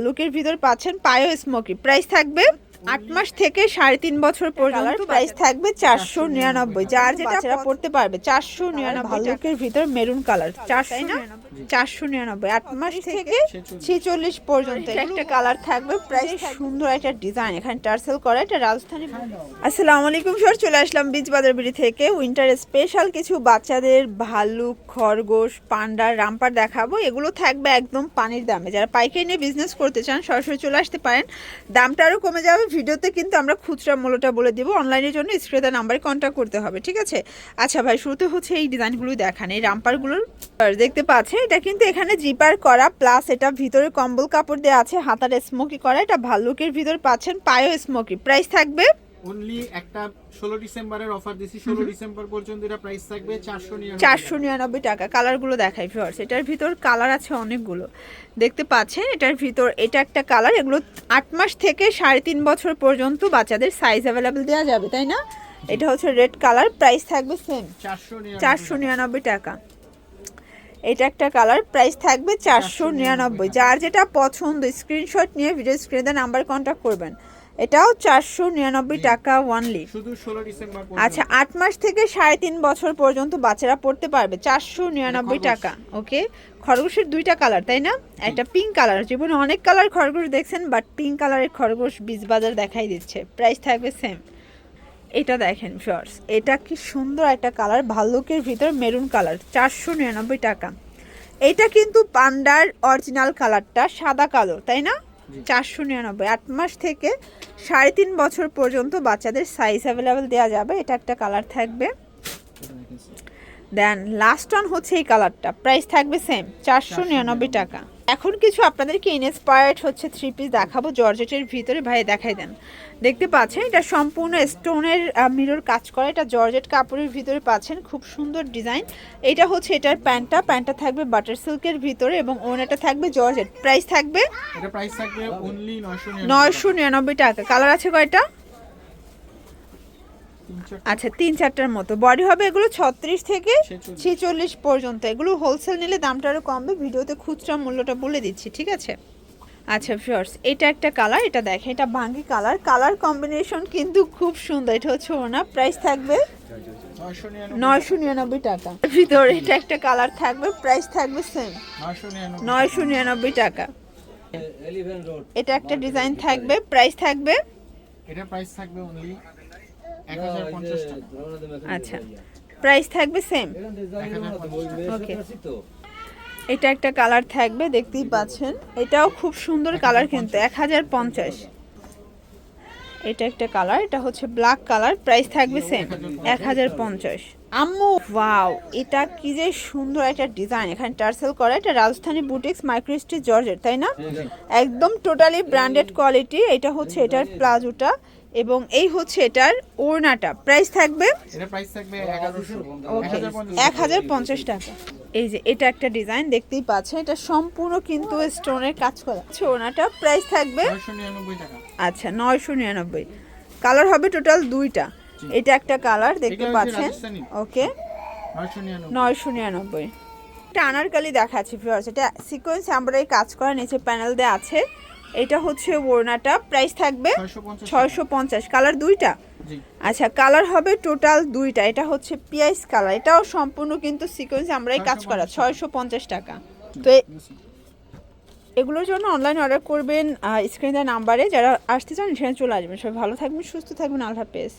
লুকের ভিতর পাচ্ছেন পায়ো স্মোকি, প্রাইস থাকবে 8 মাস থেকে 3.5 বছর পর্যন্ত, প্রাইস থাকবে 499। যার যেটা বাচ্চারা পড়তে পারবে 499। ভালুকের ভিতর মেরুন কালার 499, 8 মাস থেকে 46 পর্যন্ত একটা কালার থাকবে। প্রাইস সুন্দর একটা ডিজাইন, এখানে টার্সেল করা এটা রাজস্থানী। আসসালামু আলাইকুম স্যার, চলে আসলাম বীজ বাজার বিড়ি থেকে। উইন্টার স্পেশাল কিছু বাচ্চাদের ভালুক, খরগোশ, পান্ডা, রামপার দেখাবো। এগুলো থাকবে একদম পানির দামে। যারা পাইকারি নিয়ে বিজনেস করতে চান সরাসরি চলে আসতে পারেন, দামটা আরও কমে যাবে। ভিডিওতে কিন্তু আমরা খুচরা মূল্যটা বলে দেবো, অনলাইনের জন্য স্ক্রিনে নাম্বারে কন্ট্যাক্ট করতে হবে, ঠিক আছে? আচ্ছা ভাই, শুরুতে হচ্ছে এই ডিজাইনগুলো দেখান। এই রামপারগুলোর দেখতে পাচ্ছেন, এটা কিন্তু এখানে জিপার করা, প্লাস এটা ভিতরে কম্বল কাপড় দেওয়া আছে, হাতার স্মোকি করা। এটা ভাল্লুকের ভিতর পাচ্ছেন পায়ো স্মোকি, প্রাইস থাকবে অনলি একটা 16 ডিসেম্বরের অফার দিছি, 16 ডিসেম্বর পর্যন্ত এটা প্রাইস থাকবে 499 টাকা। কালারগুলো দেখাই ভিউয়ার্স, এটার ভিতর কালার আছে অনেকগুলো, দেখতে পাচ্ছেন। এটার ভিতর এটা একটা কালার। এগুলো 8 মাস থেকে 3.5 বছর পর্যন্ত বাচ্চাদের সাইজ অ্যাভেলেবেল দেওয়া যাবে, তাই না? এটা হচ্ছে রেড কালার, প্রাইস থাকবে সেম 499 টাকা। এটা একটা কালার, প্রাইস থাকবে 499। যার যেটা পছন্দ স্ক্রিনশট নিয়ে ভিডিও স্ক্রিনে নাম্বার কন্ট্যাক্ট করবেন। এটাও 499 টাকা অনলি, শুধু 16 ডিসেম্বর। আচ্ছা 8 মাস থেকে 3.5 বছর পর্যন্ত বাচ্চারা পড়তে পারবে, 499 টাকা। ওকে, খরগোশের দুইটা কালার, তাই না? একটা পিঙ্ক কালার, জীবনে অনেক কালার খরগোশ দেখছেন, বাট পিঙ্ক কালারের খরগোশ বীজ বাজার দেখাই দিচ্ছে। প্রাইস থাকবে সেম। এটা দেখেন ভিউয়ার্স, এটা কি সুন্দর একটা কালার, ভাল্লুকের ভিতর মেরুন কালার, 499 টাকা। এটা কিন্তু পান্ডার অরিজিনাল কালারটা, সাদা কালো, তাই না? 499। 8 মাস থেকে 3.5 বছর পর্যন্ত বাচ্চাদের সাইজ অ্যাভেলেবেল দেওয়া যাবে। এটা একটা কালার থাকবে। দেন লাস্ট ওয়ান হচ্ছে এই কালারটা, প্রাইস থাকবে সেম 499 টাকা। এখন কিছু আপনাদেরকে ইনস্পায়ার্ড হচ্ছে 3 পিস দেখাবো জর্জেটের ভিতরে। ভাই দেখাই দেন। দেখতে পাচ্ছেন এটা সম্পূর্ণ স্টোনের মিরর কাজ করা, এটা জর্জেট কাপড়ের ভিতরে পাচ্ছেন, খুব সুন্দর ডিজাইন। এটা হচ্ছে এটার প্যান্টটা থাকবে বাটার সিল্কের ভিতরে এবং ওনাটা থাকবে জর্জেট। প্রাইস থাকবে এটা প্রাইস থাকবে অনলি 999 টাকা। কালার আছে কয়টা? আচ্ছা 3-4টার মতো। বডি হবে এগুলো 36 থেকে 46 পর্যন্ত। এগুলো হোলসেল নিলে দামটা আরও কমবে, ভিডিওতে খুচরা মূল্যটা বলে দিচ্ছি, ঠিক আছে? আচ্ছা ভিউয়ার্স, এটা একটা কালার, এটা দেখেন, এটা ভাঙ্গি কালার। কালার কম্বিনেশন কিন্তু খুব সুন্দর। এটা হচ্ছে ওনা, প্রাইস থাকবে 999 টাকা। ভিতরে এটা একটা কালার থাকবে, প্রাইস থাকবে সেম 999 টাকা। এটা একটা ডিজাইন থাকবে, প্রাইস থাকবে, এটা প্রাইস থাকবে অনলি 1050 টাকা। আচ্ছা প্রাইস থাকবে সেম। ওকে, এটা একটা কালার থাকবে, দেখতেই পাচ্ছেন, এটাও খুব সুন্দর কালার কিন্তু 1050। এটা একটা কালার, এটা হচ্ছে ব্ল্যাক কালার, প্রাইস থাকবে সেম 1050। আম্মু ওয়াও, এটা কি যে সুন্দর একটা ডিজাইন, এখানে টার্সেল করা। এটা রাজস্থানী বুটিক্স মাইক্রোস্টিচ জর্জেট, তাই না? একদম টোটালি ব্র্যান্ডেড কোয়ালিটি। এটা হচ্ছে এটার প্লাজোটা এবং এই হচ্ছে এটার ওড়নাটা। প্রাইস থাকবে এটা প্রাইস থাকবে 1050 টাকা। এই যে এটা একটা ডিজাইন দেখতেই পাচ্ছেন, এটা সম্পূর্ণ কিন্তু স্টোনের কাজ করা। ওড়নাটা প্রাইস থাকবে 999 টাকা। আচ্ছা 999। কালার হবে টোটাল দুইটা। এটা একটা কালার দেখতে পাচ্ছেন, ওকে 999। এটা আনারকালি দেখাচ্ছি ভিউয়ার্স, এটা সিকোয়েন্স এমব্রয়ডারি কাজ করা, নিচে প্যানেল দেওয়া আছে। এটা হচ্ছে ওড়নাটা, প্রাইস থাকবে 650। কালার দুইটা? আচ্ছা কালার হবে টোটাল দুইটা। এটা হচ্ছে পিয়াইস কালার, এটাও সম্পূর্ণ কিন্তু সিকোয়েন্স আমরাই কাজ করা, 650 টাকা। তো এগুলোর জন্য অনলাইন অর্ডার করবেন স্ক্রিনে নাম্বারে। যারা আসতে চান সেখানে চলে আসবেন। সবাই ভালো থাকবেন, সুস্থ থাকবেন, আল্লাহ হাফেজ।